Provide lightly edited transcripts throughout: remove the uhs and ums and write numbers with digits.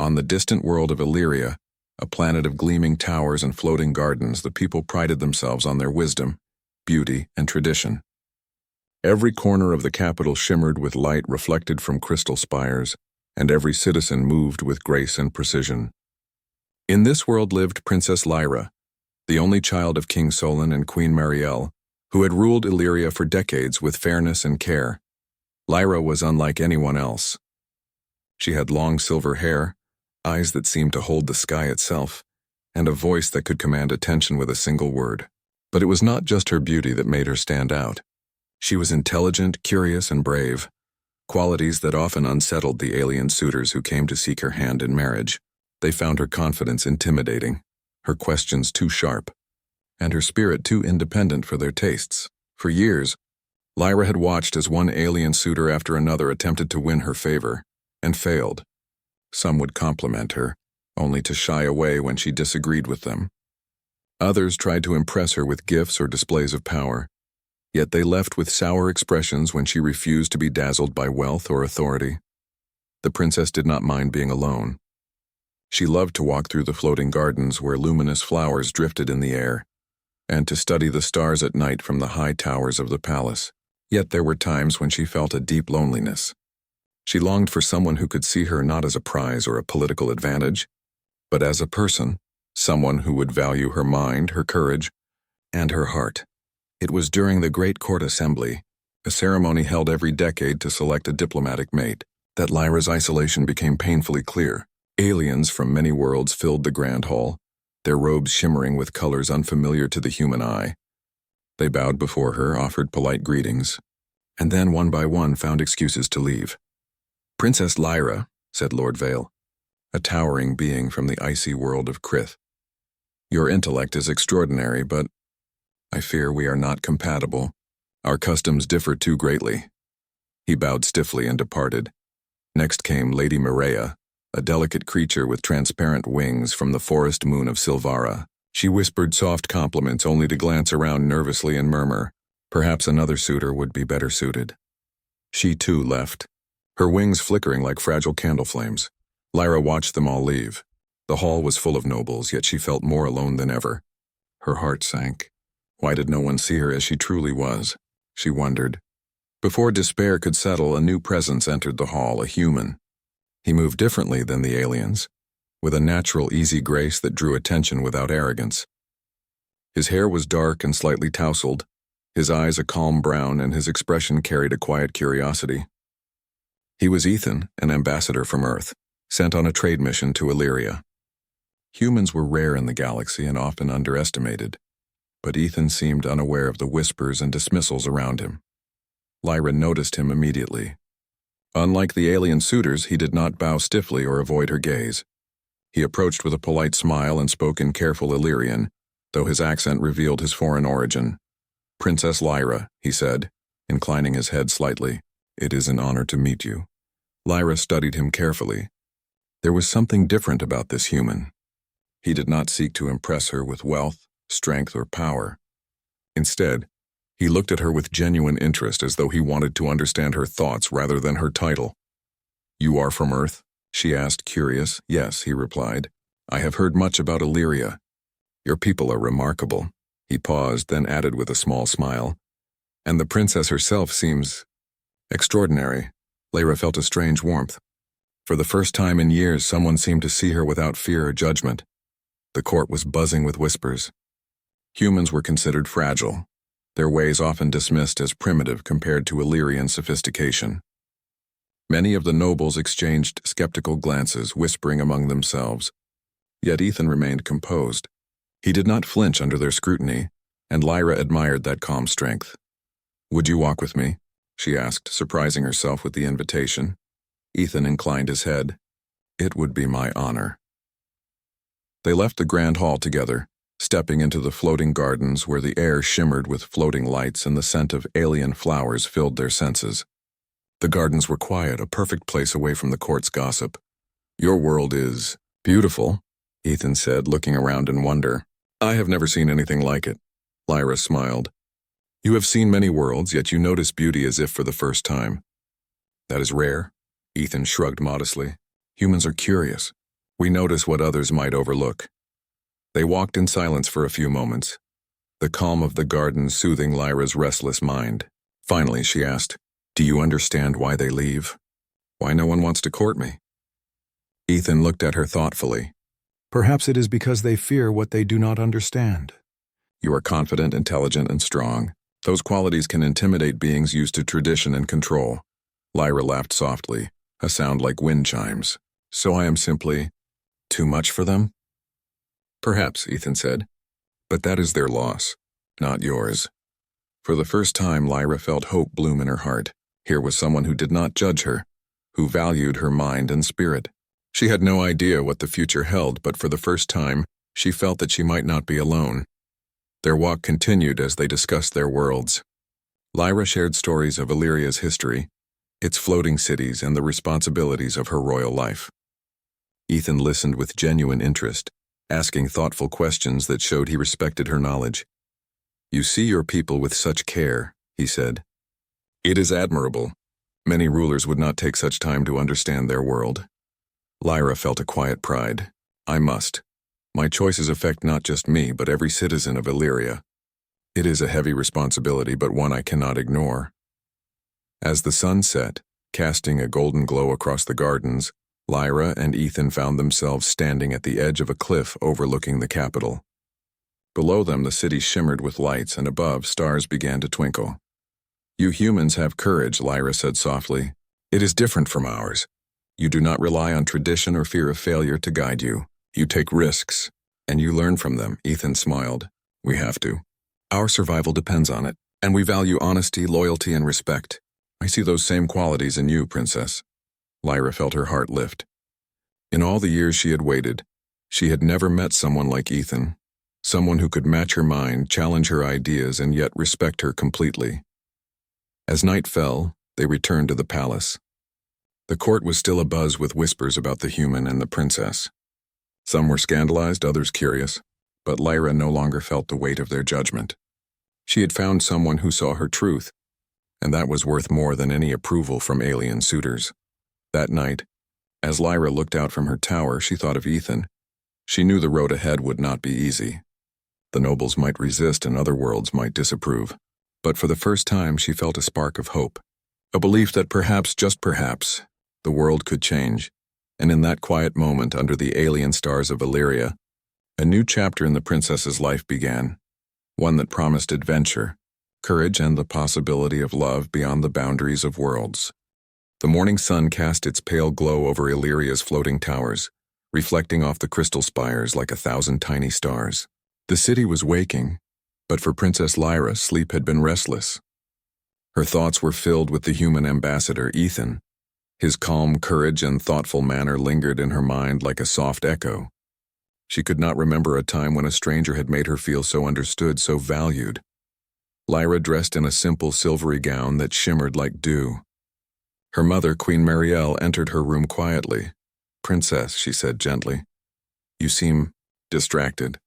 On the distant world of Illyria, a planet of gleaming towers and floating gardens, the people prided themselves on their wisdom, beauty, and tradition. Every corner of the capital shimmered with light reflected from crystal spires, and every citizen moved with grace and precision. In this world lived Princess Lyra, the only child of King Solon and Queen Marielle, who had ruled Illyria for decades with fairness and care. Lyra was unlike anyone else. She had long silver hair, eyes that seemed to hold the sky itself, and a voice that could command attention with a single word. But it was not just her beauty that made her stand out. She was intelligent, curious, and brave, qualities that often unsettled the alien suitors who came to seek her hand in marriage. They found her confidence intimidating, her questions too sharp, and her spirit too independent for their tastes. For years, Lyra had watched as one alien suitor after another attempted to win her favor, and failed. Some would compliment her, only to shy away when she disagreed with them. Others tried to impress her with gifts or displays of power, yet they left with sour expressions when she refused to be dazzled by wealth or authority. The princess did not mind being alone. She loved to walk through the floating gardens where luminous flowers drifted in the air, and to study the stars at night from the high towers of the palace. Yet there were times when she felt a deep loneliness. She longed for someone who could see her not as a prize or a political advantage, but as a person, someone who would value her mind, her courage, and her heart. It was during the Great Court Assembly, a ceremony held every decade to select a diplomatic mate, that Lyra's isolation became painfully clear. Aliens from many worlds filled the grand hall, their robes shimmering with colors unfamiliar to the human eye. They bowed before her, offered polite greetings, and then one by one found excuses to leave. "Princess Lyra," said Lord Vale, a towering being from the icy world of Krith. "Your intellect is extraordinary, but I fear we are not compatible. Our customs differ too greatly." He bowed stiffly and departed. Next came Lady Maria, a delicate creature with transparent wings from the forest moon of Silvara. She whispered soft compliments only to glance around nervously and murmur, perhaps another suitor would be better suited. She too left, her wings flickering like fragile candle flames. Lyra watched them all leave. The hall was full of nobles, yet she felt more alone than ever. Her heart sank. Why did no one see her as she truly was? She wondered. Before despair could settle, a new presence entered the hall, a human. He moved differently than the aliens, with a natural, easy grace that drew attention without arrogance. His hair was dark and slightly tousled, his eyes a calm brown, and his expression carried a quiet curiosity. He was Ethan, an ambassador from Earth, sent on a trade mission to Illyria. Humans were rare in the galaxy and often underestimated, but Ethan seemed unaware of the whispers and dismissals around him. Lyra noticed him immediately. Unlike the alien suitors, he did not bow stiffly or avoid her gaze. He approached with a polite smile and spoke in careful Illyrian, though his accent revealed his foreign origin. "Princess Lyra," he said, inclining his head slightly, "it is an honor to meet you." Lyra studied him carefully. There was something different about this human. He did not seek to impress her with wealth, strength, or power. Instead, he looked at her with genuine interest, as though he wanted to understand her thoughts rather than her title. "You are from Earth?" she asked, curious. "Yes," he replied. "I have heard much about Illyria. Your people are remarkable." He paused, then added with a small smile, "And the princess herself seems extraordinary." Lyra felt a strange warmth. For the first time in years, someone seemed to see her without fear or judgment. The court was buzzing with whispers. Humans were considered fragile, their ways often dismissed as primitive compared to Illyrian sophistication. Many of the nobles exchanged skeptical glances, whispering among themselves. Yet Ethan remained composed. He did not flinch under their scrutiny, and Lyra admired that calm strength. "Would you walk with me?" she asked, surprising herself with the invitation. Ethan inclined his head. "It would be my honor." They left the grand hall together, stepping into the floating gardens where the air shimmered with floating lights and the scent of alien flowers filled their senses. The gardens were quiet, a perfect place away from the court's gossip. "Your world is beautiful," Ethan said, looking around in wonder. "I have never seen anything like it." Lyra smiled. "You have seen many worlds, yet you notice beauty as if for the first time." "That is rare," Ethan shrugged modestly. "Humans are curious. We notice what others might overlook. They walked in silence for a few moments, the calm of the garden soothing Lyra's restless mind. Finally, she asked, "Do you understand why they leave? Why no one wants to court me?" Ethan looked at her thoughtfully. "Perhaps it is because they fear what they do not understand." "You are confident, intelligent, and strong. Those qualities can intimidate beings used to tradition and control." Lyra laughed softly, a sound like wind chimes. "So I am simply too much for them?" "Perhaps," Ethan said, "but that is their loss, not yours." For the first time, Lyra felt hope bloom in her heart. Here was someone who did not judge her, who valued her mind and spirit. She had no idea what the future held, but for the first time, she felt that she might not be alone. Their walk continued as they discussed their worlds. Lyra shared stories of Illyria's history, its floating cities, and the responsibilities of her royal life. Ethan listened with genuine interest, asking thoughtful questions that showed he respected her knowledge. "You see your people with such care," he said. "It is admirable. Many rulers would not take such time to understand their world." Lyra felt a quiet pride. "I must. My choices affect not just me, but every citizen of Illyria. It is a heavy responsibility, but one I cannot ignore." As the sun set, casting a golden glow across the gardens, Lyra and Ethan found themselves standing at the edge of a cliff overlooking the capital. Below them, the city shimmered with lights, and above, stars began to twinkle. "You humans have courage," Lyra said softly. "It is different from ours. You do not rely on tradition or fear of failure to guide you. You take risks, and you learn from them." Ethan smiled. "We have to. Our survival depends on it, and we value honesty, loyalty, and respect. I see those same qualities in you, Princess." Lyra felt her heart lift. In all the years she had waited, she had never met someone like Ethan, someone who could match her mind, challenge her ideas, and yet respect her completely. As night fell, they returned to the palace. The court was still abuzz with whispers about the human and the princess. Some were scandalized, others curious, but Lyra no longer felt the weight of their judgment. She had found someone who saw her truth, and that was worth more than any approval from alien suitors. That night, as Lyra looked out from her tower, she thought of Ethan. She knew the road ahead would not be easy. The nobles might resist and other worlds might disapprove, but for the first time she felt a spark of hope, a belief that perhaps, just perhaps, the world could change. And in that quiet moment under the alien stars of Illyria, a new chapter in the princess's life began, one that promised adventure, courage, and the possibility of love beyond the boundaries of worlds. The morning sun cast its pale glow over Illyria's floating towers, reflecting off the crystal spires like 1,000 tiny stars. The city was waking, but for Princess Lyra, sleep had been restless. Her thoughts were filled with the human ambassador, Ethan. His calm courage and thoughtful manner lingered in her mind like a soft echo. She could not remember a time when a stranger had made her feel so understood, so valued. Lyra dressed in a simple silvery gown that shimmered like dew. Her mother, Queen Marielle, entered her room quietly. "Princess," she said gently, "you seem distracted.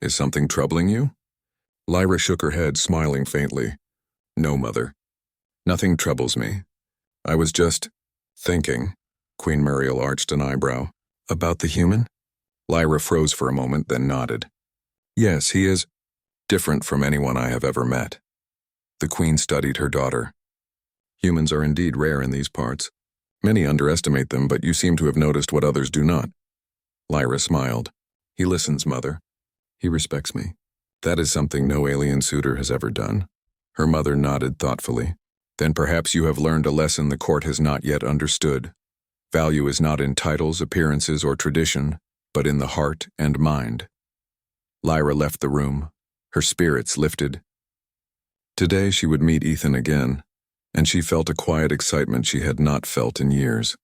Is something troubling you?" Lyra shook her head, smiling faintly. "No, Mother. Nothing troubles me. I was just thinking," Queen Marielle arched an eyebrow. "About the human?" Lyra froze for a moment, then nodded. "Yes, he is different from anyone I have ever met." The Queen studied her daughter. "Humans are indeed rare in these parts. Many underestimate them, but you seem to have noticed what others do not." Lyra smiled. "He listens, Mother. He respects me. That is something no alien suitor has ever done." Her mother nodded thoughtfully. "Then perhaps you have learned a lesson the court has not yet understood. Value is not in titles, appearances, or tradition, but in the heart and mind." Lyra left the room, her spirits lifted. Today she would meet Ethan again, and she felt a quiet excitement she had not felt in years.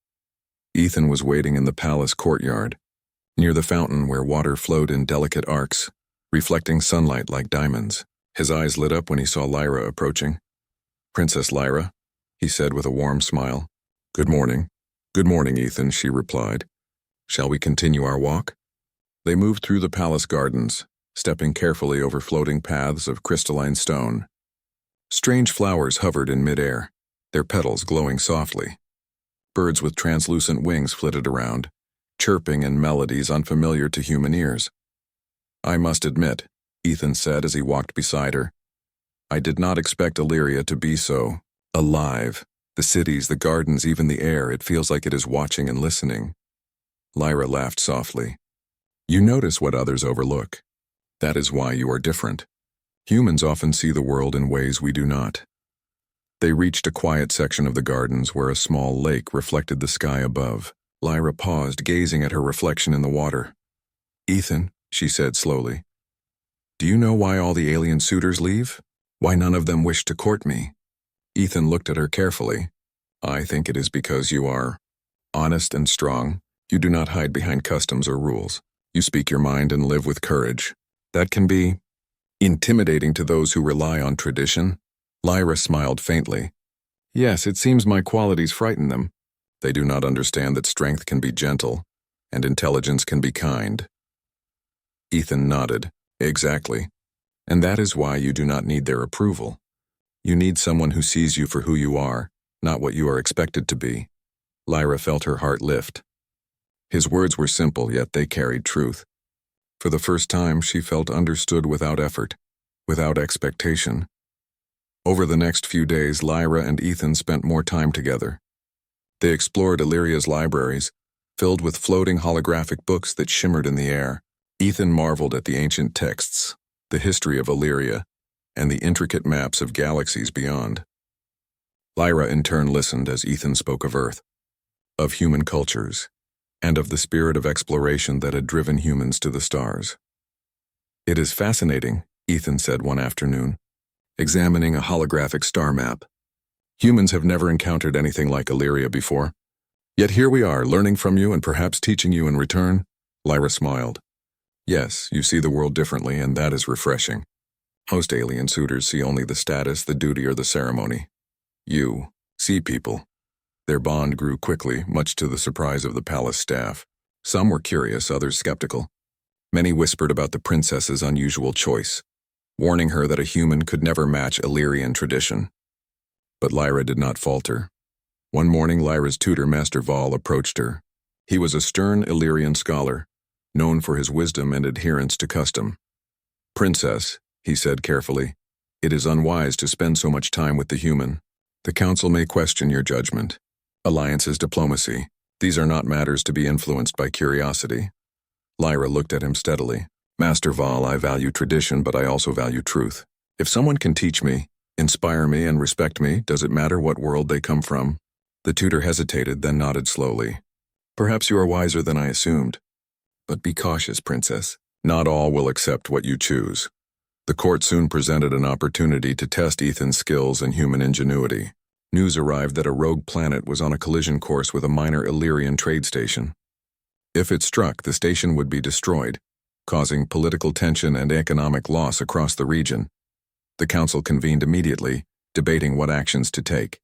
Ethan was waiting in the palace courtyard, near the fountain where water flowed in delicate arcs, reflecting sunlight like diamonds. His eyes lit up when he saw Lyra approaching. "Princess Lyra," he said with a warm smile. "Good morning." "Good morning, Ethan," she replied. "Shall we continue our walk?" They moved through the palace gardens, stepping carefully over floating paths of crystalline stone. Strange flowers hovered in midair, their petals glowing softly. Birds with translucent wings flitted around, chirping and melodies unfamiliar to human ears. "I must admit," Ethan said as he walked beside her, "I did not expect Illyria to be so alive. The cities, the gardens, even the air, it feels like it is watching and listening." Lyra laughed softly. "You notice what others overlook. That is why you are different. Humans often see the world in ways we do not." They reached a quiet section of the gardens where a small lake reflected the sky above. Lyra paused, gazing at her reflection in the water. "Ethan," she said slowly, "do you know why all the alien suitors leave? Why none of them wish to court me?" Ethan looked at her carefully. "I think it is because you are honest and strong. You do not hide behind customs or rules. You speak your mind and live with courage. That can be intimidating to those who rely on tradition." Lyra smiled faintly. "Yes, it seems my qualities frighten them. They do not understand that strength can be gentle, and intelligence can be kind." Ethan nodded. "Exactly. And that is why you do not need their approval. You need someone who sees you for who you are, not what you are expected to be." Lyra felt her heart lift. His words were simple, yet they carried truth. For the first time, she felt understood without effort, without expectation. Over the next few days, Lyra and Ethan spent more time together. They explored Illyria's libraries, filled with floating holographic books that shimmered in the air. Ethan marveled at the ancient texts, the history of Illyria, and the intricate maps of galaxies beyond. Lyra in turn listened as Ethan spoke of Earth, of human cultures, and of the spirit of exploration that had driven humans to the stars. "It is fascinating," Ethan said one afternoon, examining a holographic star map. "Humans have never encountered anything like Illyria before. Yet here we are, learning from you and perhaps teaching you in return." Lyra smiled. "Yes, you see the world differently, and that is refreshing. Most alien suitors see only the status, the duty, or the ceremony. You see people." Their bond grew quickly, much to the surprise of the palace staff. Some were curious, others skeptical. Many whispered about the princess's unusual choice, warning her that a human could never match Illyrian tradition. But Lyra did not falter. One morning, Lyra's tutor, Master Val, approached her. He was a stern Illyrian scholar, known for his wisdom and adherence to custom. "Princess," he said carefully, "it is unwise to spend so much time with the human. The council may question your judgment. Alliances, diplomacy, these are not matters to be influenced by curiosity." Lyra looked at him steadily. "Master Val, I value tradition, but I also value truth. If someone can teach me, inspire me, and respect me, does it matter what world they come from?" The tutor hesitated, then nodded slowly. "Perhaps you are wiser than I assumed. But be cautious, Princess. Not all will accept what you choose." The court soon presented an opportunity to test Ethan's skills and human ingenuity. News arrived that a rogue planet was on a collision course with a minor Illyrian trade station. If it struck, the station would be destroyed, causing political tension and economic loss across the region. The council convened immediately, debating what actions to take.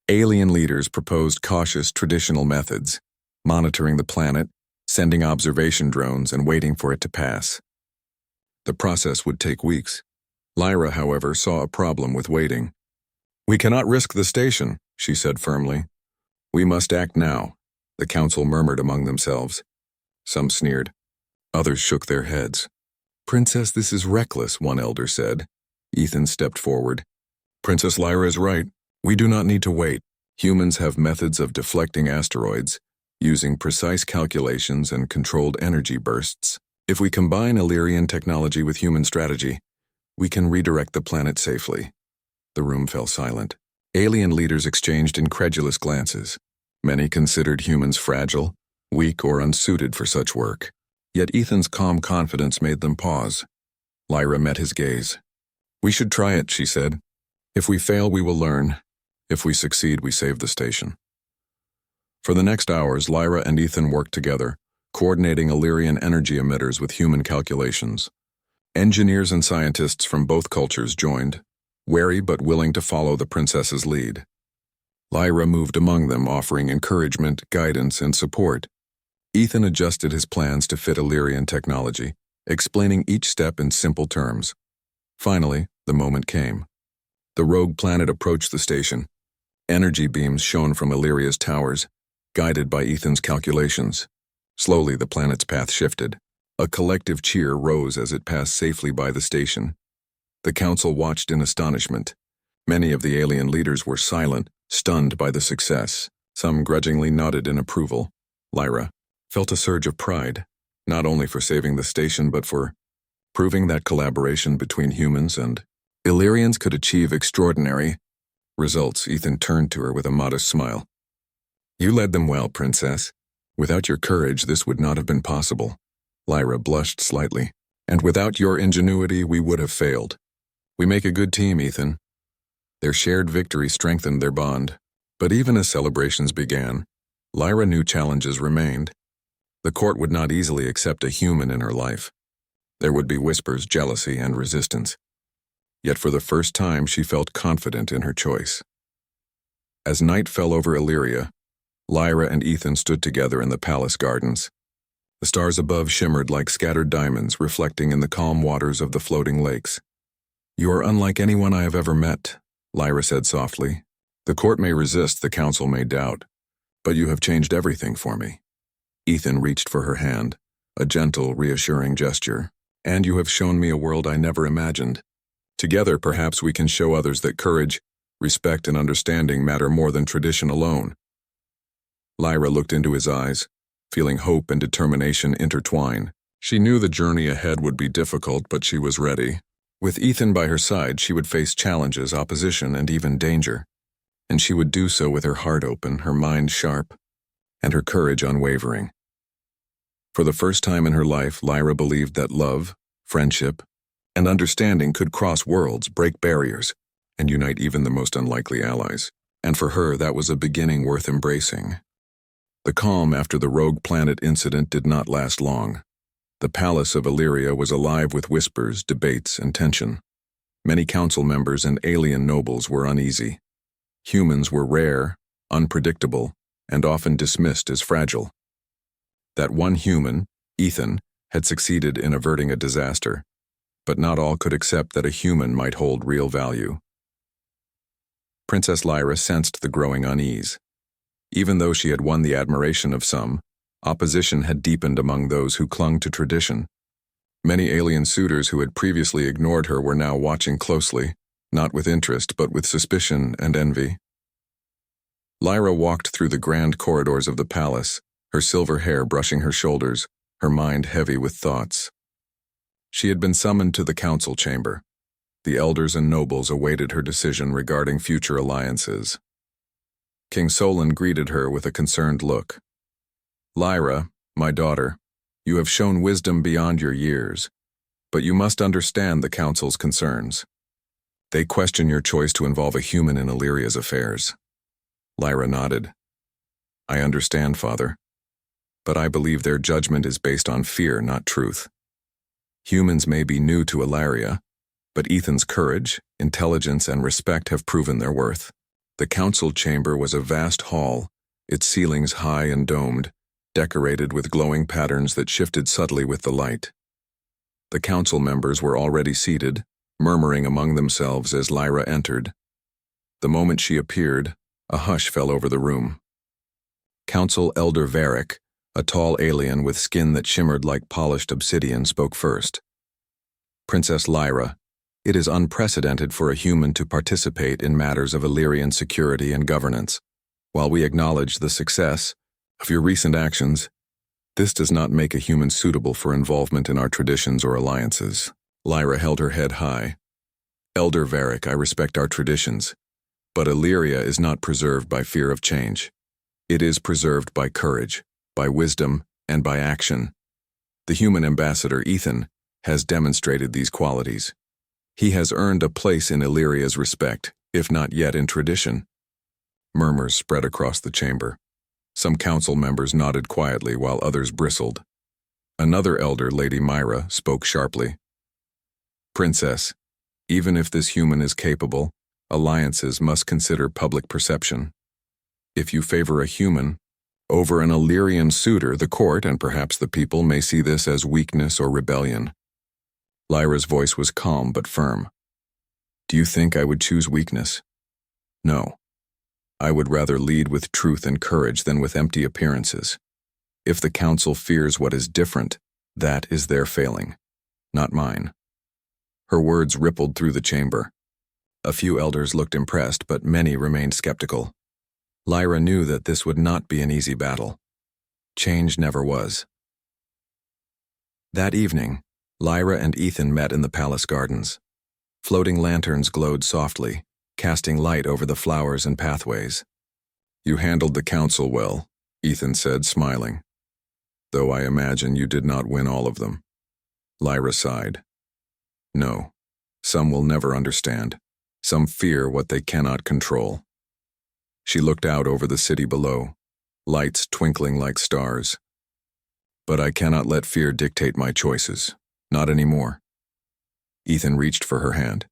Alien leaders proposed cautious traditional methods, monitoring the planet, sending observation drones, and waiting for it to pass. The process would take weeks. Lyra, however, saw a problem with waiting. "We cannot risk the station," she said firmly. "We must act now," the council murmured among themselves. Some sneered. Others shook their heads. "Princess, this is reckless," one elder said. Ethan stepped forward. "Princess Lyra is right. We do not need to wait. Humans have methods of deflecting asteroids, using precise calculations and controlled energy bursts. If we combine Illyrian technology with human strategy, we can redirect the planet safely." The room fell silent. Alien leaders exchanged incredulous glances. Many considered humans fragile, weak, or unsuited for such work. Yet Ethan's calm confidence made them pause. Lyra met his gaze. "We should try it," she said. "If we fail, we will learn. If we succeed, we save the station." For the next hours, Lyra and Ethan worked together, coordinating Illyrian energy emitters with human calculations. Engineers and scientists from both cultures joined, wary but willing to follow the princess's lead. Lyra moved among them, offering encouragement, guidance, and support. Ethan adjusted his plans to fit Illyrian technology, explaining each step in simple terms. Finally, the moment came. The rogue planet approached the station. Energy beams shone from Illyria's towers, guided by Ethan's calculations. Slowly, the planet's path shifted. A collective cheer rose as it passed safely by the station. The council watched in astonishment. Many of the alien leaders were silent, stunned by the success. Some grudgingly nodded in approval. Lyra felt a surge of pride, not only for saving the station but for proving that collaboration between humans and Illyrians could achieve extraordinary results. Ethan turned to her with a modest smile. You led them well, Princess. Without your courage, this would not have been possible. Lyra blushed slightly. And without your ingenuity, we would have failed. We make a good team, Ethan. Their shared victory strengthened their bond. But even as celebrations began, Lyra knew challenges remained. The court would not easily accept a human in her life. There would be whispers, jealousy, and resistance. Yet for the first time, she felt confident in her choice. As night fell over Illyria, Lyra and Ethan stood together in the palace gardens. The stars above shimmered like scattered diamonds, reflecting in the calm waters of the floating lakes. You are unlike anyone I have ever met, Lyra said softly. The court may resist, the council may doubt, but you have changed everything for me. Ethan reached for her hand, a gentle, reassuring gesture. And you have shown me a world I never imagined. Together, perhaps we can show others that courage, respect, and understanding matter more than tradition alone. Lyra looked into his eyes, feeling hope and determination intertwine. She knew the journey ahead would be difficult, but she was ready. With Ethan by her side, she would face challenges, opposition, and even danger. And she would do so with her heart open, her mind sharp, and her courage unwavering. For the first time in her life, Lyra believed that love, friendship, and understanding could cross worlds, break barriers, and unite even the most unlikely allies. And for her, that was a beginning worth embracing. The calm after the rogue planet incident did not last long. The palace of Illyria was alive with whispers, debates, and tension. Many council members and alien nobles were uneasy. Humans were rare, unpredictable, and often dismissed as fragile. That one human, Ethan, had succeeded in averting a disaster, but not all could accept that a human might hold real value. Princess Lyra sensed the growing unease. Even though she had won the admiration of some, opposition had deepened among those who clung to tradition. Many alien suitors who had previously ignored her were now watching closely, not with interest but with suspicion and envy. Lyra walked through the grand corridors of the palace, her silver hair brushing her shoulders, her mind heavy with thoughts. She had been summoned to the council chamber. The elders and nobles awaited her decision regarding future alliances. King Solon greeted her with a concerned look. Lyra, my daughter, you have shown wisdom beyond your years, but you must understand the council's concerns. They question your choice to involve a human in Illyria's affairs. Lyra nodded. I understand, Father, but I believe their judgment is based on fear, not truth. Humans may be new to Illyria, but Ethan's courage, intelligence, and respect have proven their worth. The council chamber was a vast hall, its ceilings high and domed, decorated with glowing patterns that shifted subtly with the light. The council members were already seated, murmuring among themselves as Lyra entered. The moment she appeared, a hush fell over the room. Council Elder Varric, a tall alien with skin that shimmered like polished obsidian, spoke first. Princess Lyra, it is unprecedented for a human to participate in matters of Illyrian security and governance. While we acknowledge the success of your recent actions, this does not make a human suitable for involvement in our traditions or alliances. Lyra held her head high. Elder Varric, I respect our traditions, but Illyria is not preserved by fear of change. It is preserved by courage, by wisdom, and by action. The human ambassador, Ethan, has demonstrated these qualities. He has earned a place in Illyria's respect, if not yet in tradition. Murmurs spread across the chamber. Some council members nodded quietly while others bristled. Another elder, Lady Myra, spoke sharply. Princess, even if this human is capable, alliances must consider public perception. If you favor a human over an Illyrian suitor, the court and perhaps the people may see this as weakness or rebellion. Lyra's voice was calm but firm. Do you think I would choose weakness? No. I would rather lead with truth and courage than with empty appearances. If the council fears what is different, that is their failing, not mine." Her words rippled through the chamber. A few elders looked impressed, but many remained skeptical. Lyra knew that this would not be an easy battle. Change never was. That evening, Lyra and Ethan met in the palace gardens. Floating lanterns glowed softly, casting light over the flowers and pathways. "You handled the council well," Ethan said, smiling. "Though I imagine you did not win all of them." Lyra sighed. "No, some will never understand. Some fear what they cannot control." She looked out over the city below, lights twinkling like stars. "But I cannot let fear dictate my choices. Not anymore." Ethan reached for her hand.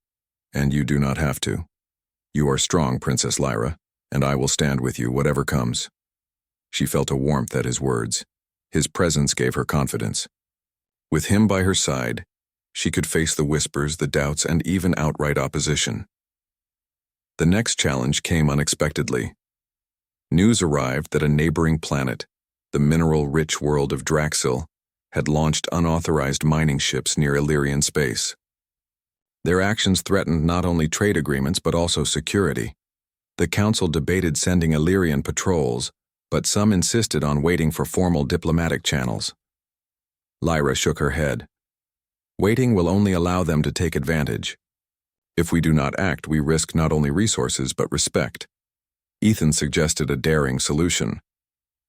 "And you do not have to. You are strong, Princess Lyra, and I will stand with you whatever comes." She felt a warmth at his words. His presence gave her confidence. With him by her side, she could face the whispers, the doubts, and even outright opposition. The next challenge came unexpectedly. News arrived that a neighboring planet, the mineral-rich world of Draxil, had launched unauthorized mining ships near Illyrian space. Their actions threatened not only trade agreements but also security. The council debated sending Illyrian patrols, but some insisted on waiting for formal diplomatic channels. Lyra shook her head. "Waiting will only allow them to take advantage. If we do not act, we risk not only resources but respect." Ethan suggested a daring solution.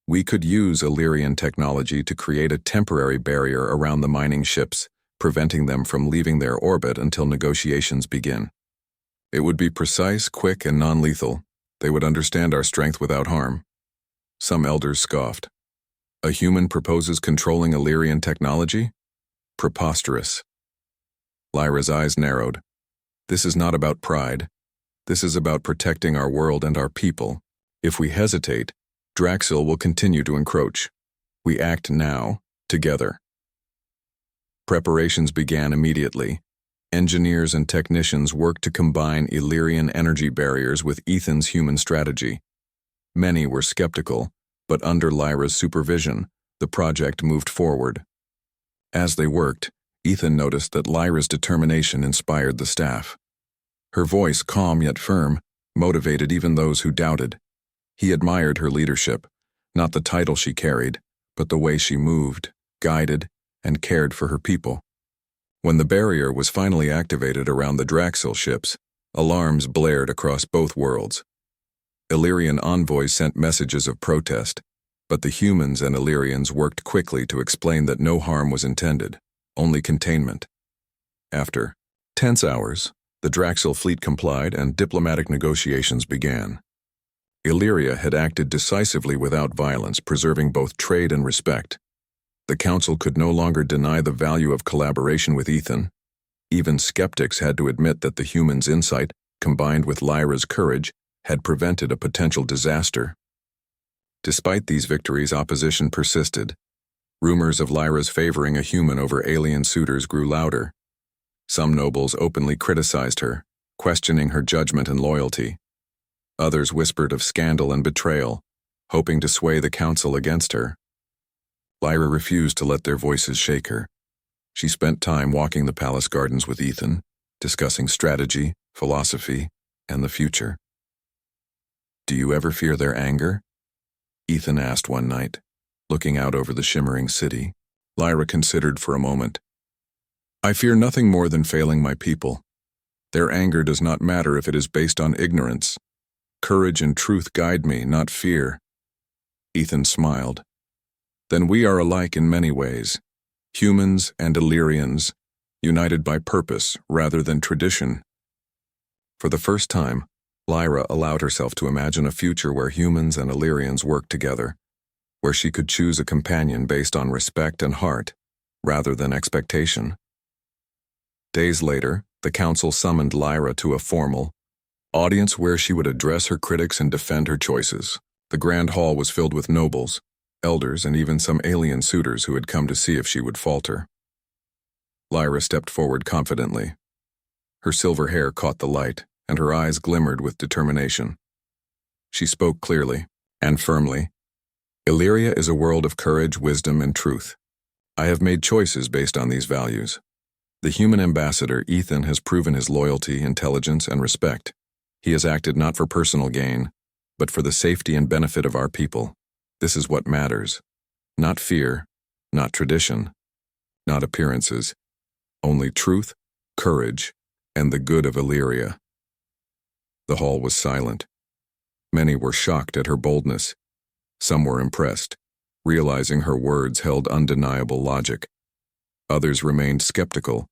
"We could use Illyrian technology to create a temporary barrier around the mining ships, preventing them from leaving their orbit until negotiations begin. It would be precise, quick, and non-lethal. They would understand our strength without harm." Some elders scoffed. "A human proposes controlling Illyrian technology? Preposterous." Lyra's eyes narrowed. "This is not about pride. This is about protecting our world and our people. If we hesitate, Draxil will continue to encroach. We act now, together." Preparations began immediately. Engineers and technicians worked to combine Illyrian energy barriers with Ethan's human strategy. Many were skeptical, but under Lyra's supervision, the project moved forward. As they worked, Ethan noticed that Lyra's determination inspired the staff. Her voice, calm yet firm, motivated even those who doubted. He admired her leadership, not the title she carried, but the way she moved, guided, and cared for her people. When the barrier was finally activated around the Draxil ships, alarms blared across both worlds. Illyrian envoys sent messages of protest, but the humans and Illyrians worked quickly to explain that no harm was intended, only containment. After tense hours, the Draxil fleet complied and diplomatic negotiations began. Illyria had acted decisively without violence, preserving both trade and respect. The council could no longer deny the value of collaboration with Ethan. Even skeptics had to admit that the humans' insight, combined with Lyra's courage, had prevented a potential disaster. Despite these victories, opposition persisted. Rumors of Lyra's favoring a human over alien suitors grew louder. Some nobles openly criticized her, questioning her judgment and loyalty. Others whispered of scandal and betrayal, hoping to sway the council against her. Lyra refused to let their voices shake her. She spent time walking the palace gardens with Ethan, discussing strategy, philosophy, and the future. "Do you ever fear their anger?" Ethan asked one night, looking out over the shimmering city. Lyra considered for a moment. "I fear nothing more than failing my people. Their anger does not matter if it is based on ignorance. Courage and truth guide me, not fear." Ethan smiled. "Then we are alike in many ways, humans and Illyrians, united by purpose rather than tradition." For the first time, Lyra allowed herself to imagine a future where humans and Illyrians worked together, where she could choose a companion based on respect and heart, rather than expectation. Days later, the council summoned Lyra to a formal audience where she would address her critics and defend her choices. The grand hall was filled with nobles, elders, and even some alien suitors who had come to see if she would falter. Lyra stepped forward confidently. Her silver hair caught the light, and her eyes glimmered with determination. She spoke clearly and firmly. Illyria is a world of courage, wisdom, and truth. I have made choices based on these values. The human ambassador, Ethan, has proven his loyalty, intelligence, and respect. He has acted not for personal gain, but for the safety and benefit of our people. This is what matters. Not fear, not tradition, not appearances, only truth, courage, and the good of Illyria. The hall was silent. Many were shocked at her boldness. Some were impressed, realizing her words held undeniable logic. Others remained skeptical,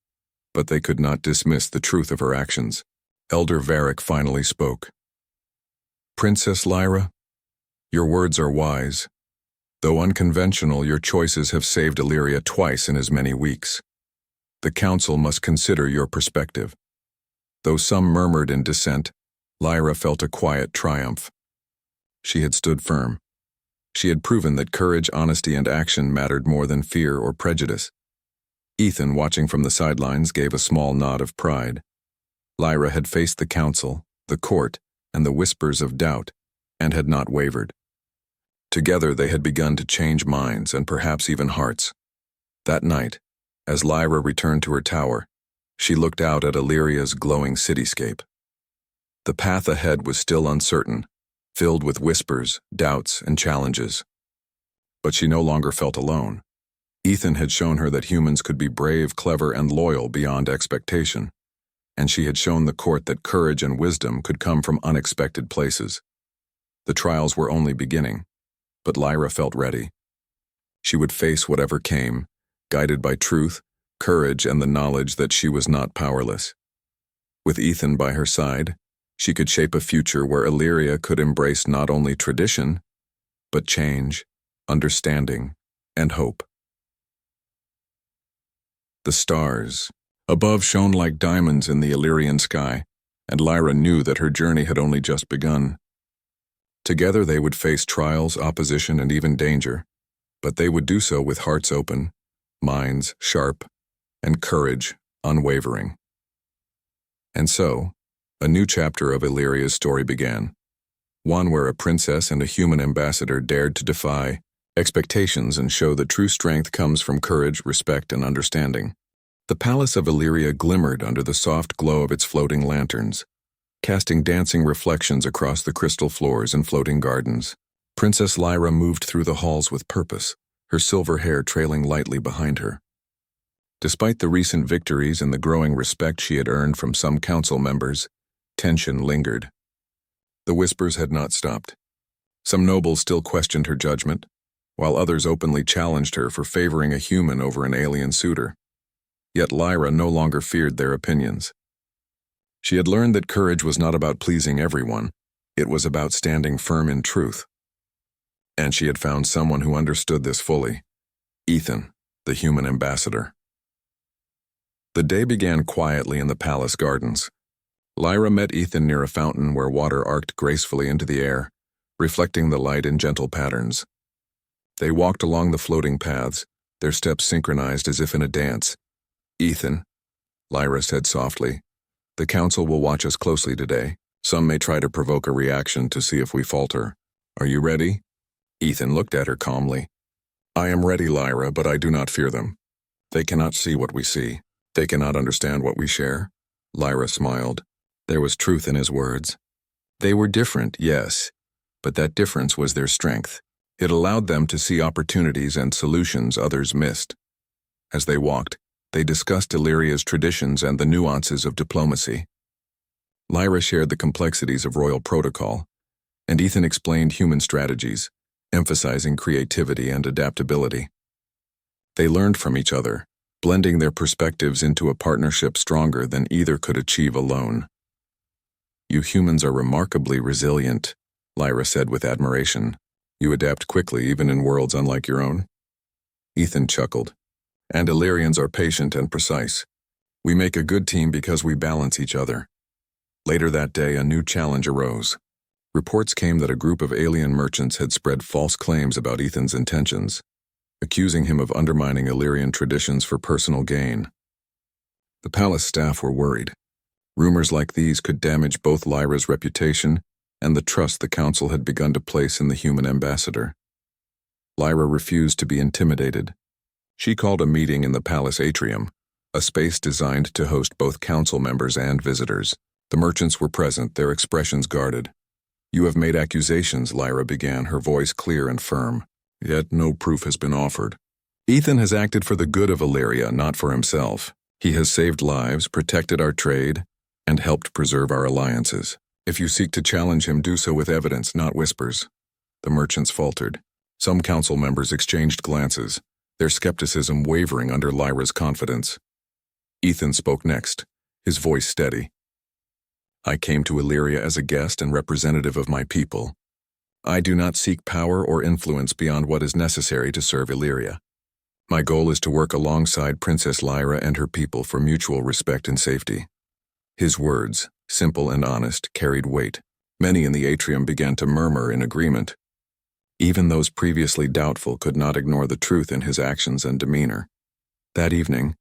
but they could not dismiss the truth of her actions. Elder Varric finally spoke. Princess Lyra, your words are wise. Though unconventional, your choices have saved Illyria twice in as many weeks. The council must consider your perspective. Though some murmured in dissent, Lyra felt a quiet triumph. She had stood firm. She had proven that courage, honesty, and action mattered more than fear or prejudice. Ethan, watching from the sidelines, gave a small nod of pride. Lyra had faced the council, the court, and the whispers of doubt, and had not wavered. Together they had begun to change minds and perhaps even hearts. That night, as Lyra returned to her tower, she looked out at Illyria's glowing cityscape. The path ahead was still uncertain, filled with whispers, doubts, and challenges. But she no longer felt alone. Ethan had shown her that humans could be brave, clever, and loyal beyond expectation, and she had shown the court that courage and wisdom could come from unexpected places. The trials were only beginning, but Lyra felt ready. She would face whatever came, guided by truth, courage, and the knowledge that she was not powerless. With Ethan by her side, she could shape a future where Illyria could embrace not only tradition, but change, understanding, and hope. The stars above shone like diamonds in the Illyrian sky, and Lyra knew that her journey had only just begun. Together they would face trials, opposition, and even danger, but they would do so with hearts open, minds sharp, and courage unwavering. And so, a new chapter of Illyria's story began, one where a princess and a human ambassador dared to defy expectations and show that true strength comes from courage, respect, and understanding. The palace of Illyria glimmered under the soft glow of its floating lanterns, casting dancing reflections across the crystal floors and floating gardens. Princess Lyra moved through the halls with purpose, her silver hair trailing lightly behind her. Despite the recent victories and the growing respect she had earned from some council members, tension lingered. The whispers had not stopped. Some nobles still questioned her judgment, while others openly challenged her for favoring a human over an alien suitor. Yet Lyra no longer feared their opinions. She had learned that courage was not about pleasing everyone, it was about standing firm in truth. And she had found someone who understood this fully, Ethan, the human ambassador. The day began quietly in the palace gardens. Lyra met Ethan near a fountain where water arced gracefully into the air, reflecting the light in gentle patterns. They walked along the floating paths, their steps synchronized as if in a dance. Ethan, Lyra said softly, the council will watch us closely today. Some may try to provoke a reaction to see if we falter. Are you ready? Ethan looked at her calmly. I am ready, Lyra, but I do not fear them. They cannot see what we see. They cannot understand what we share. Lyra smiled. There was truth in his words. They were different, yes, but that difference was their strength. It allowed them to see opportunities and solutions others missed. As they walked, they discussed Illyria's traditions and the nuances of diplomacy. Lyra shared the complexities of royal protocol, and Ethan explained human strategies, emphasizing creativity and adaptability. They learned from each other, blending their perspectives into a partnership stronger than either could achieve alone. You humans are remarkably resilient, Lyra said with admiration. You adapt quickly even in worlds unlike your own. Ethan chuckled. And Illyrians are patient and precise. We make a good team because we balance each other. Later that day, a new challenge arose. Reports came that a group of alien merchants had spread false claims about Ethan's intentions, accusing him of undermining Illyrian traditions for personal gain. The palace staff were worried. Rumors like these could damage both Lyra's reputation and the trust the council had begun to place in the human ambassador. Lyra refused to be intimidated. She called a meeting in the palace atrium, a space designed to host both council members and visitors. The merchants were present, their expressions guarded. "You have made accusations," Lyra began, her voice clear and firm. "Yet no proof has been offered. Ethan has acted for the good of Illyria, not for himself. He has saved lives, protected our trade, and helped preserve our alliances. If you seek to challenge him, do so with evidence, not whispers." The merchants faltered. Some council members exchanged glances, their skepticism wavering under Lyra's confidence. Ethan spoke next, his voice steady. "I came to Illyria as a guest and representative of my people. I do not seek power or influence beyond what is necessary to serve Illyria. My goal is to work alongside Princess Lyra and her people for mutual respect and safety." His words, simple and honest, carried weight. Many in the atrium began to murmur in agreement. Even those previously doubtful could not ignore the truth in his actions and demeanor. That evening,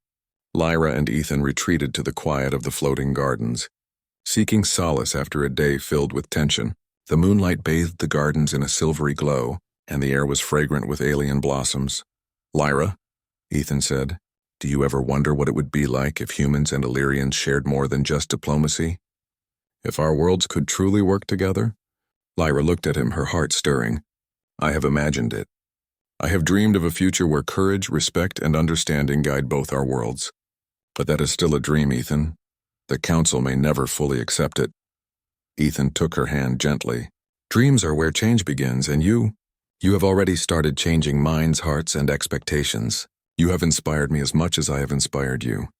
Lyra and Ethan retreated to the quiet of the floating gardens, seeking solace after a day filled with tension. The moonlight bathed the gardens in a silvery glow, and the air was fragrant with alien blossoms. "Lyra," Ethan said, "do you ever wonder what it would be like if humans and Illyrians shared more than just diplomacy? If our worlds could truly work together?" Lyra looked at him, her heart stirring. "I have imagined it. I have dreamed of a future where courage, respect, and understanding guide both our worlds. But that is still a dream, Ethan. The Council may never fully accept it." Ethan took her hand gently. "Dreams are where change begins, and you have already started changing minds, hearts, and expectations. You have inspired me as much as I have inspired you."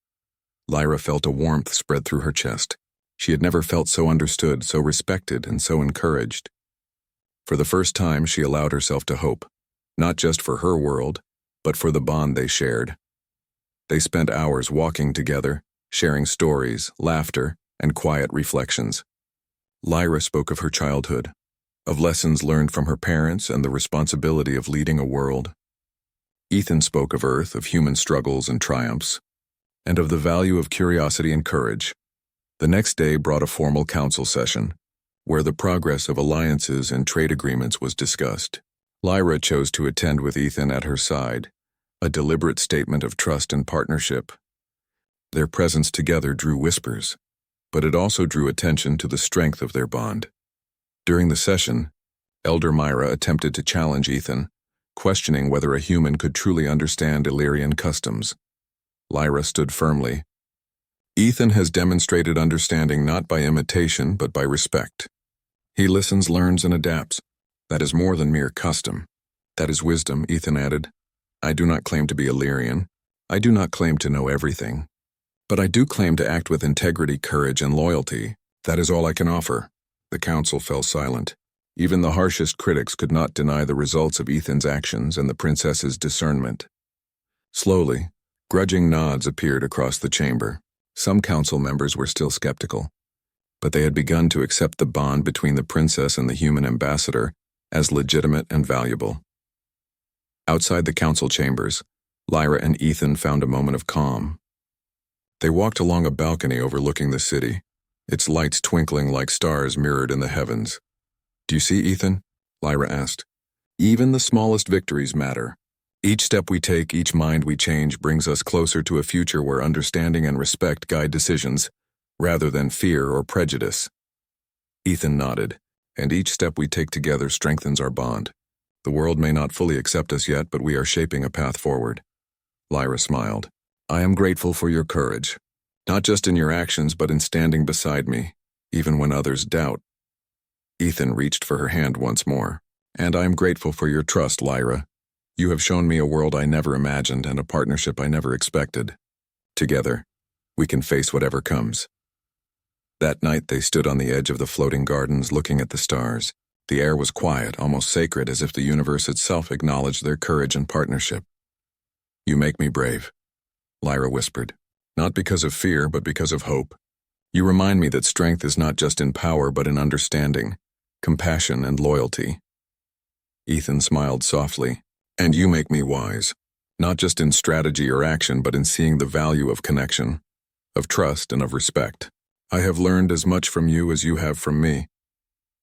Lyra felt a warmth spread through her chest. She had never felt so understood, so respected, and so encouraged. For the first time, she allowed herself to hope, not just for her world, but for the bond they shared. They spent hours walking together, sharing stories, laughter, and quiet reflections. Lyra spoke of her childhood, of lessons learned from her parents and the responsibility of leading a world. Ethan spoke of Earth, of human struggles and triumphs, and of the value of curiosity and courage. The next day brought a formal council session, where the progress of alliances and trade agreements was discussed. Lyra chose to attend with Ethan at her side, a deliberate statement of trust and partnership. Their presence together drew whispers, but it also drew attention to the strength of their bond. During the session, Elder Myra attempted to challenge Ethan, questioning whether a human could truly understand Illyrian customs. Lyra stood firmly. "Ethan has demonstrated understanding not by imitation but by respect. He listens, learns, and adapts. That is more than mere custom. That is wisdom," Ethan added. "I do not claim to be Illyrian. I do not claim to know everything. But I do claim to act with integrity, courage, and loyalty. That is all I can offer." The council fell silent. Even the harshest critics could not deny the results of Ethan's actions and the princess's discernment. Slowly, grudging nods appeared across the chamber. Some council members were still skeptical, but they had begun to accept the bond between the princess and the human ambassador as legitimate and valuable. Outside the council chambers, Lyra and Ethan found a moment of calm. They walked along a balcony overlooking the city, its lights twinkling like stars mirrored in the heavens. "Do you see, Ethan?" Lyra asked. "Even the smallest victories matter. Each step we take, each mind we change brings us closer to a future where understanding and respect guide decisions, rather than fear or prejudice." Ethan nodded, "And each step we take together strengthens our bond. The world may not fully accept us yet, but we are shaping a path forward." Lyra smiled. "I am grateful for your courage, not just in your actions but in standing beside me, even when others doubt." Ethan reached for her hand once more. "And I am grateful for your trust, Lyra. You have shown me a world I never imagined and a partnership I never expected. Together, we can face whatever comes." That night they stood on the edge of the floating gardens looking at the stars. The air was quiet, almost sacred, as if the universe itself acknowledged their courage and partnership. "You make me brave," Lyra whispered. "Not because of fear, but because of hope. You remind me that strength is not just in power, but in understanding, compassion, and loyalty." Ethan smiled softly. "And you make me wise, not just in strategy or action, but in seeing the value of connection, of trust, and of respect. I have learned as much from you as you have from me."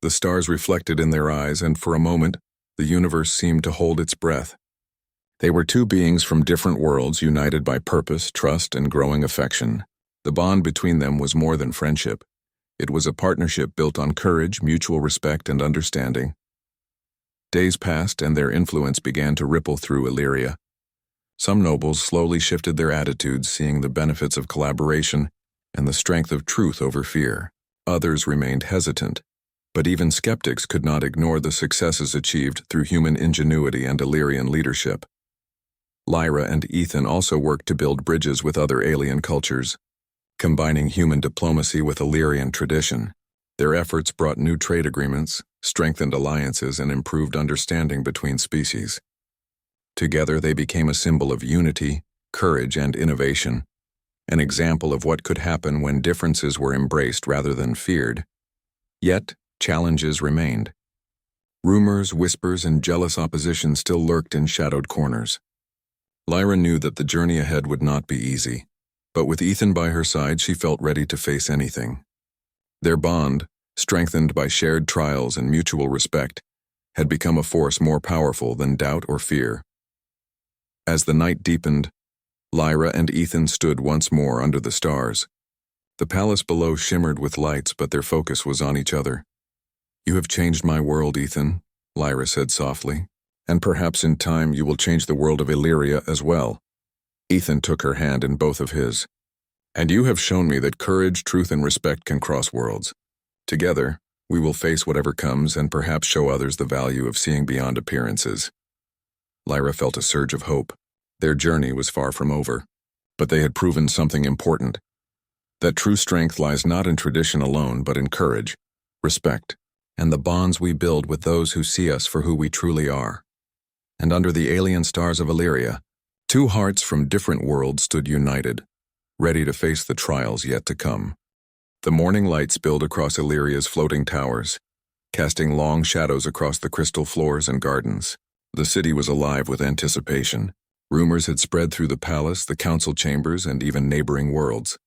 The stars reflected in their eyes, and for a moment, the universe seemed to hold its breath. They were two beings from different worlds united by purpose, trust, and growing affection. The bond between them was more than friendship. It was a partnership built on courage, mutual respect, and understanding. Days passed, and their influence began to ripple through Illyria. Some nobles slowly shifted their attitudes, seeing the benefits of collaboration and the strength of truth over fear. Others remained hesitant, but even skeptics could not ignore the successes achieved through human ingenuity and Illyrian leadership. Lyra and Ethan also worked to build bridges with other alien cultures, combining human diplomacy with Illyrian tradition. Their efforts brought new trade agreements, strengthened alliances, and improved understanding between species. Together they became a symbol of unity, courage, and innovation, an example of what could happen when differences were embraced rather than feared. Yet, challenges remained. Rumors, whispers, and jealous opposition still lurked in shadowed corners. Lyra knew that the journey ahead would not be easy, but with Ethan by her side, she felt ready to face anything. Their bond, strengthened by shared trials and mutual respect, had become a force more powerful than doubt or fear. As the night deepened, Lyra and Ethan stood once more under the stars. The palace below shimmered with lights, but their focus was on each other. "You have changed my world, Ethan," Lyra said softly, "and perhaps in time you will change the world of Illyria as well." Ethan took her hand in both of his. "And you have shown me that courage, truth, and respect can cross worlds. Together, we will face whatever comes and perhaps show others the value of seeing beyond appearances." Lyra felt a surge of hope. Their journey was far from over, but they had proven something important. That true strength lies not in tradition alone, but in courage, respect, and the bonds we build with those who see us for who we truly are. And under the alien stars of Illyria, two hearts from different worlds stood united, ready to face the trials yet to come. The morning light spilled across Illyria's floating towers, casting long shadows across the crystal floors and gardens. The city was alive with anticipation. Rumors had spread through the palace, the council chambers, and even neighboring worlds.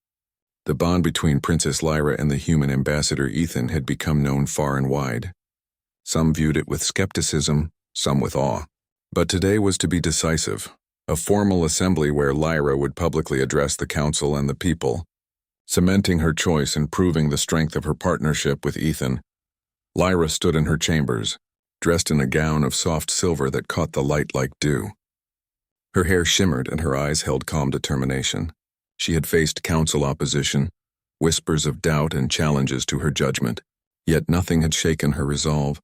The bond between Princess Lyra and the human ambassador Ethan had become known far and wide. Some viewed it with skepticism, some with awe. But today was to be decisive, a formal assembly where Lyra would publicly address the council and the people, cementing her choice and proving the strength of her partnership with Ethan. Lyra stood in her chambers, dressed in a gown of soft silver that caught the light like dew. Her hair shimmered and her eyes held calm determination. She had faced council opposition, whispers of doubt and challenges to her judgment, yet nothing had shaken her resolve.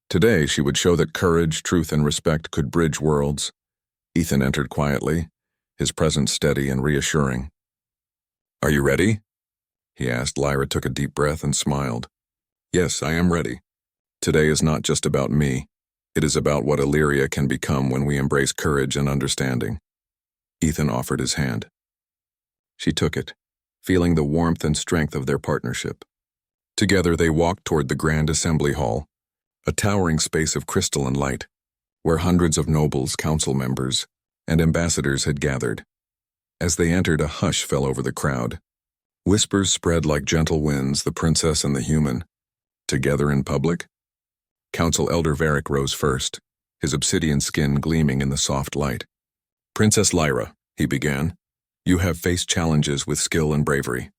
Today she would show that courage, truth, and respect could bridge worlds. Ethan entered quietly, his presence steady and reassuring. "Are you ready?" he asked. Lyra took a deep breath and smiled. "Yes, I am ready. Today is not just about me. It is about what Illyria can become when we embrace courage and understanding." Ethan offered his hand. She took it, feeling the warmth and strength of their partnership. Together they walked toward the Grand Assembly Hall, a towering space of crystal and light, where hundreds of nobles, council members, and ambassadors had gathered. As they entered, a hush fell over the crowd. Whispers spread like gentle winds, the princess and the human. Together in public? Council Elder Varric rose first, his obsidian skin gleaming in the soft light. "Princess Lyra," he began, "you have faced challenges with skill and bravery.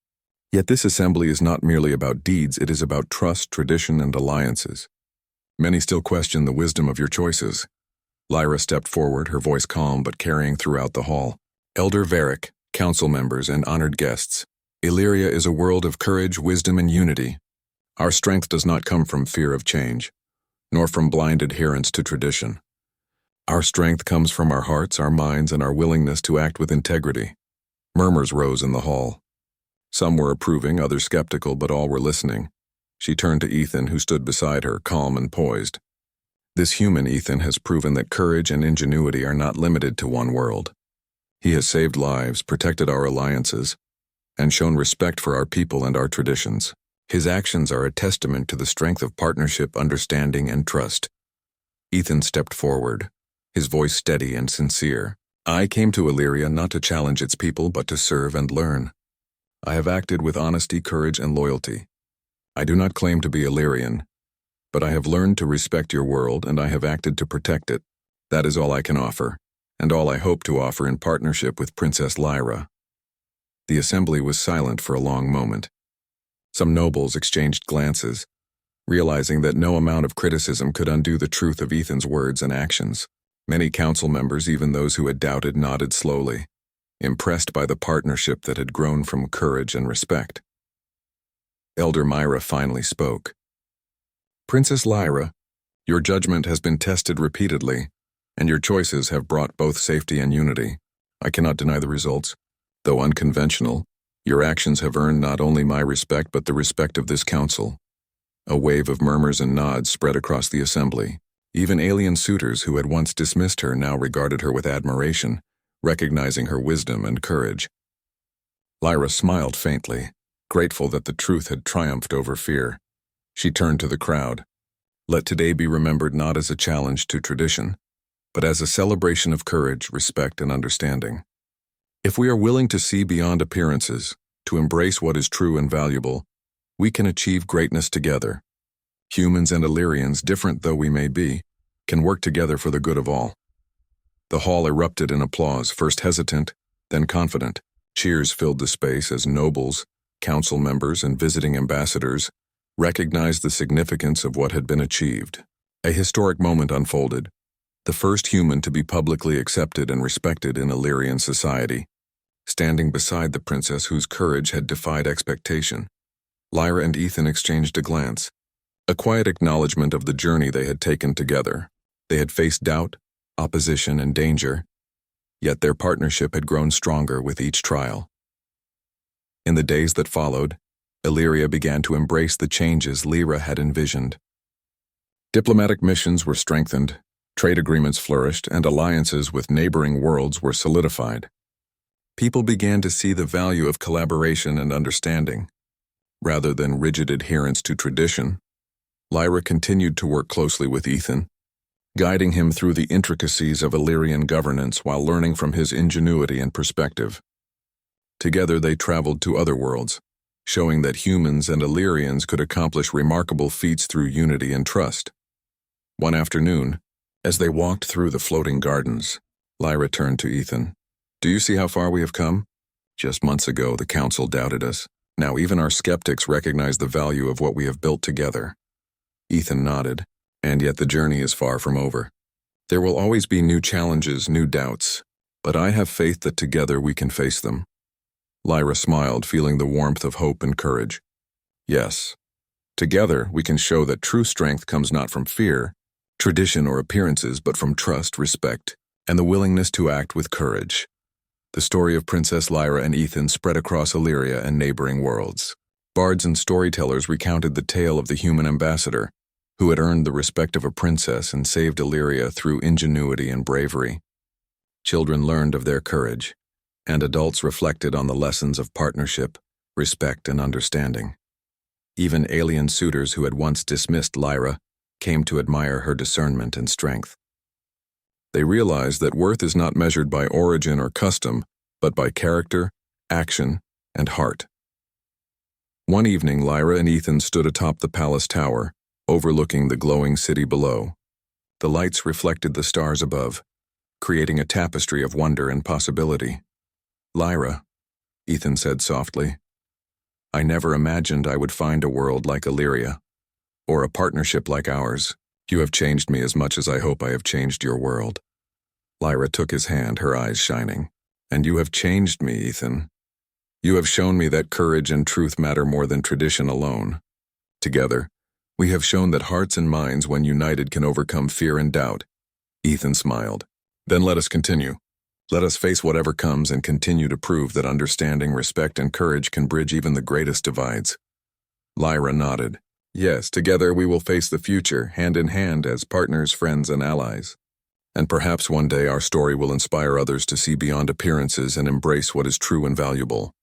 Yet this assembly is not merely about deeds, it is about trust, tradition, and alliances. Many still question the wisdom of your choices." Lyra stepped forward, her voice calm but carrying throughout the hall. "Elder Varric, council members, and honored guests, Illyria is a world of courage, wisdom, and unity. Our strength does not come from fear of change, nor from blind adherence to tradition. Our strength comes from our hearts, our minds, and our willingness to act with integrity." Murmurs rose in the hall. Some were approving, others skeptical, but all were listening. She turned to Ethan, who stood beside her, calm and poised. "This human, Ethan, has proven that courage and ingenuity are not limited to one world. He has saved lives, protected our alliances, and shown respect for our people and our traditions. His actions are a testament to the strength of partnership, understanding, and trust." Ethan stepped forward, his voice steady and sincere. "I came to Illyria not to challenge its people, but to serve and learn. I have acted with honesty, courage, and loyalty. I do not claim to be Illyrian, But I have learned to respect your world, and I have acted to protect it. That is all I can offer, and all I hope to offer in partnership with Princess Lyra." The assembly was silent for a long moment. Some nobles exchanged glances, realizing that no amount of criticism could undo the truth of Ethan's words and actions. Many council members, even those who had doubted, nodded slowly, impressed by the partnership that had grown from courage and respect. Elder Myra finally spoke. "Princess Lyra, your judgment has been tested repeatedly, and your choices have brought both safety and unity. I cannot deny the results. Though unconventional, your actions have earned not only my respect but the respect of this council." A wave of murmurs and nods spread across the assembly. Even alien suitors who had once dismissed her now regarded her with admiration, recognizing her wisdom and courage. Lyra smiled faintly, grateful that the truth had triumphed over fear. She turned to the crowd. "Let today be remembered not as a challenge to tradition, but as a celebration of courage, respect, and understanding. If we are willing to see beyond appearances, to embrace what is true and valuable, we can achieve greatness together. Humans and Illyrians, different though we may be, can work together for the good of all." The hall erupted in applause, first hesitant, then confident. Cheers filled the space as nobles, council members, and visiting ambassadors recognized the significance of what had been achieved. A historic moment unfolded, the first human to be publicly accepted and respected in Illyrian society. Standing beside the princess whose courage had defied expectation, Lyra and Ethan exchanged a glance, a quiet acknowledgement of the journey they had taken together. They had faced doubt, opposition, and danger, yet their partnership had grown stronger with each trial. In the days that followed, Illyria began to embrace the changes Lyra had envisioned. Diplomatic missions were strengthened, trade agreements flourished, and alliances with neighboring worlds were solidified. People began to see the value of collaboration and understanding. Rather than rigid adherence to tradition, Lyra continued to work closely with Ethan, guiding him through the intricacies of Illyrian governance while learning from his ingenuity and perspective. Together they traveled to other worlds, showing that humans and Illyrians could accomplish remarkable feats through unity and trust. One afternoon, as they walked through the floating gardens, Lyra turned to Ethan. "Do you see how far we have come? Just months ago, the council doubted us. Now even our skeptics recognize the value of what we have built together." Ethan nodded. "And yet the journey is far from over. There will always be new challenges, new doubts, but I have faith that together we can face them." Lyra smiled, feeling the warmth of hope and courage. "Yes, together we can show that true strength comes not from fear, tradition, or appearances, but from trust, respect, and the willingness to act with courage." The story of Princess Lyra and Ethan spread across Illyria and neighboring worlds. Bards and storytellers recounted the tale of the human ambassador, who had earned the respect of a princess and saved Illyria through ingenuity and bravery. Children learned of their courage, and adults reflected on the lessons of partnership, respect, and understanding. Even alien suitors who had once dismissed Lyra came to admire her discernment and strength. They realized that worth is not measured by origin or custom, but by character, action, and heart. One evening, Lyra and Ethan stood atop the palace tower, overlooking the glowing city below. The lights reflected the stars above, creating a tapestry of wonder and possibility. "Lyra," Ethan said softly, "I never imagined I would find a world like Illyria, or a partnership like ours. You have changed me as much as I hope I have changed your world." Lyra took his hand, her eyes shining. "And you have changed me, Ethan. You have shown me that courage and truth matter more than tradition alone. Together, we have shown that hearts and minds, when united, can overcome fear and doubt." Ethan smiled. "Then let us continue. Let us face whatever comes and continue to prove that understanding, respect, and courage can bridge even the greatest divides." Lyra nodded. "Yes, together we will face the future, hand in hand as partners, friends, and allies. And perhaps one day our story will inspire others to see beyond appearances and embrace what is true and valuable."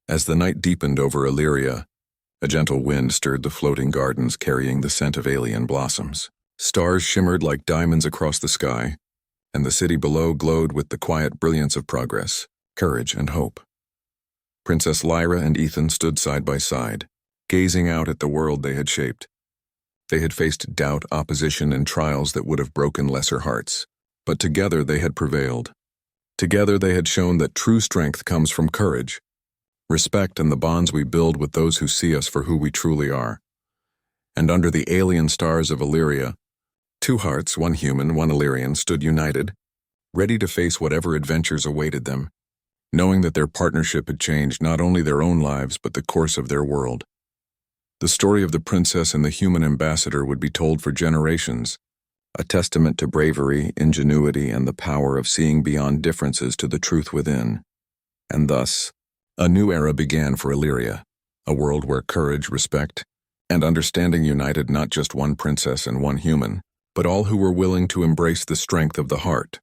As the night deepened over Illyria, a gentle wind stirred the floating gardens, carrying the scent of alien blossoms. Stars shimmered like diamonds across the sky, and the city below glowed with the quiet brilliance of progress, courage, and hope. Princess Lyra and Ethan stood side by side, gazing out at the world they had shaped. They had faced doubt, opposition, and trials that would have broken lesser hearts. But together they had prevailed. Together they had shown that true strength comes from courage, respect, and the bonds we build with those who see us for who we truly are. And under the alien stars of Illyria, two hearts, one human, one Illyrian, stood united, ready to face whatever adventures awaited them, knowing that their partnership had changed not only their own lives but the course of their world. The story of the princess and the human ambassador would be told for generations, a testament to bravery, ingenuity, and the power of seeing beyond differences to the truth within. And thus, a new era began for Illyria, a world where courage, respect, and understanding united not just one princess and one human, but all who were willing to embrace the strength of the heart.